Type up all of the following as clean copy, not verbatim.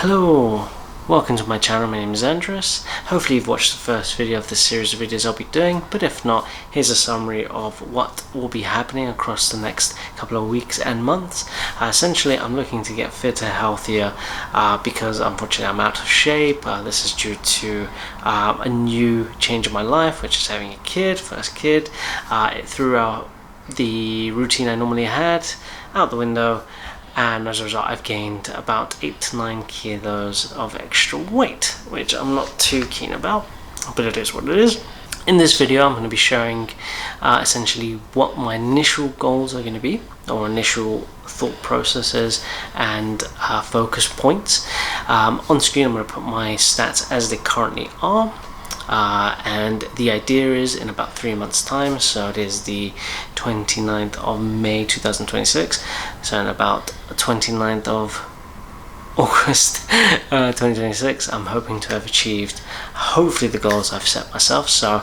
Hello, welcome to my channel. My name is Andres. Hopefully you've watched the first video of this series of videos I'll be doing, but if not, here's a summary of what will be happening across the next couple of weeks and months. Essentially, I'm looking to get fitter, healthier, because unfortunately I'm out of shape. This is due to a new change in my life, which is having a kid, first kid. It threw out the routine I normally had out the window, and as a result I've gained about 8 to 9 kilos of extra weight, which I'm not too keen about, but it is what it is. In this video I'm going to be showing essentially what my initial goals are going to be, or initial thought processes and focus points. On screen I'm going to put my stats as they currently are. And the idea is in about 3 months time, so it is the 29th of May 2026, so in about 29th of August 2026 I'm hoping to have achieved hopefully the goals I've set myself. So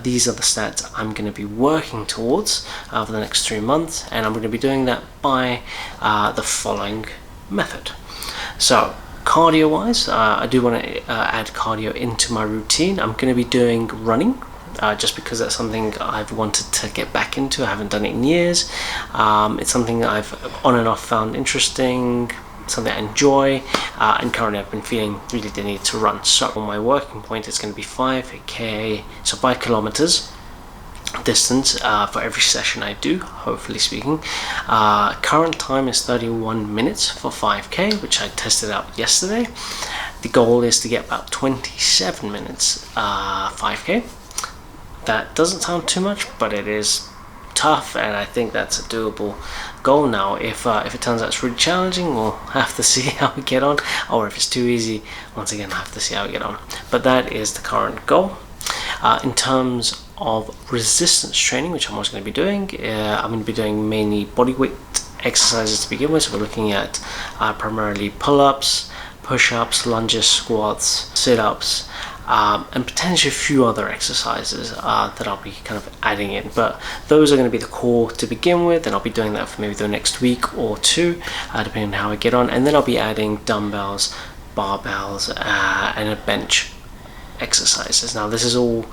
these are the stats I'm going to be working towards for the next 3 months, and I'm going to be doing that by the following method. So cardio wise, I do want to add cardio into my routine. I'm going to be doing running, just because that's something I've wanted to get back into. I haven't done it in years. It's something that I've on and off found interesting, something I enjoy, and currently I've been feeling really the need to run. So my working point is going to be 5k, so 5 kilometers distance for every session I do, hopefully speaking. Current time is 31 minutes for 5k, which I tested out yesterday. The goal is to get about 27 minutes 5k. That doesn't sound too much, but it is tough, and I think that's a doable goal. Now if it turns out it's really challenging, we'll have to see how we get on, or if it's too easy, once again I'll have to see how we get on. But that is the current goal. In terms of resistance training, which I'm also going to be doing, I'm going to be doing mainly body weight exercises to begin with. So we're looking at primarily pull-ups, push-ups, lunges, squats, sit-ups, and potentially a few other exercises that I'll be kind of adding in, but those are going to be the core to begin with, and I'll be doing that for maybe the next week or two, depending on how I get on, and then I'll be adding dumbbells, barbells, and a bench exercises. Now this is all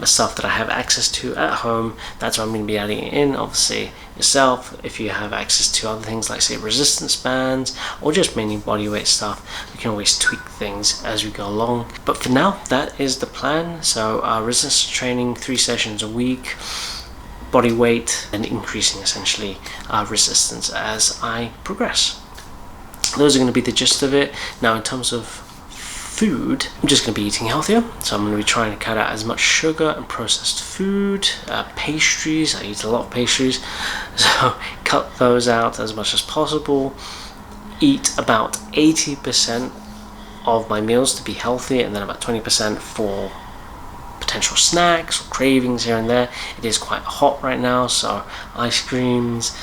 stuff that I have access to at home. That's what I'm going to be adding it in. Obviously yourself, if you have access to other things like say resistance bands or just mainly body weight stuff, we can always tweak things as we go along. But for now, that is the plan. So resistance training 3 sessions a week, body weight, and increasing essentially resistance as I progress. Those are going to be the gist of it. Now in terms of food, I'm just going to be eating healthier, so I'm going to be trying to cut out as much sugar and processed food, pastries. I eat a lot of pastries, so cut those out as much as possible. Eat about 80% of my meals to be healthy, and then about 20% for potential snacks or cravings here and there. It is quite hot right now, so ice creams,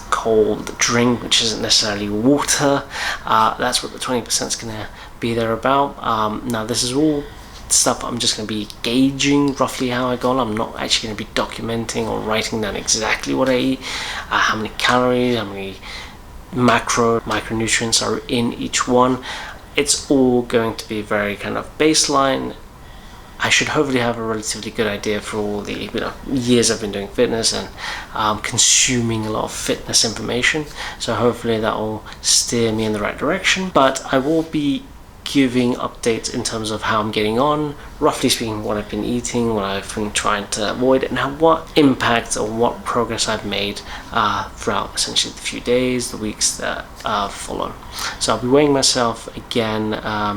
cold drink, which isn't necessarily water, that's what the 20% is going to be there about. Now this is all stuff I'm just going to be gauging roughly how I go on. I'm not actually going to be documenting or writing down exactly what I eat, how many calories, how many micronutrients are in each one. It's all going to be very kind of baseline. I should hopefully have a relatively good idea for all the years I've been doing fitness and consuming a lot of fitness information, so hopefully that will steer me in the right direction. But I will be giving updates in terms of how I'm getting on, roughly speaking what I've been eating, what I've been trying to avoid, and what impact or what progress I've made throughout essentially the few days, the weeks that follow. So I'll be weighing myself again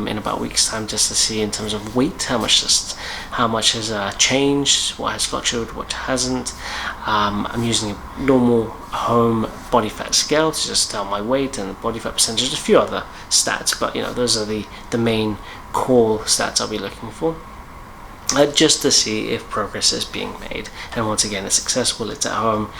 in about a week's time, just to see in terms of weight how much has changed, what has fluctuated, what hasn't. I'm using a normal home body fat scale to just tell my weight and the body fat percentage, a few other stats, but those are the main core stats I'll be looking for, just to see if progress is being made. And once again, it's accessible, it's at home,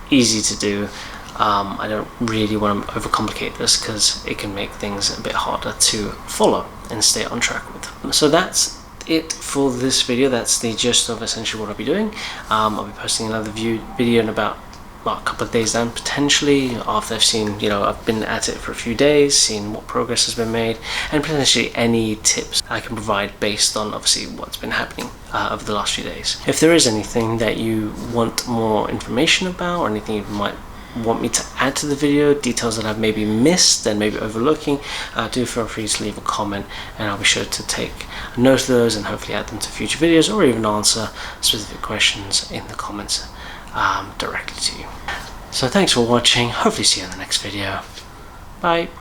easy to do. I don't really want to overcomplicate this because it can make things a bit harder to follow and stay on track with. So that's it for this video. That's the gist of essentially what I'll be doing. I'll be posting another video in about a couple of days down, potentially, after I've seen, I've been at it for a few days, seen what progress has been made, and potentially any tips I can provide based on obviously what's been happening over the last few days. If there is anything that you want more information about, or anything you might want me to add to the video, details that I've maybe missed and maybe overlooking, do feel free to leave a comment, and I'll be sure to take note of those and hopefully add them to future videos, or even answer specific questions in the comments directly to you. So thanks for watching, hopefully see you in the next video. Bye.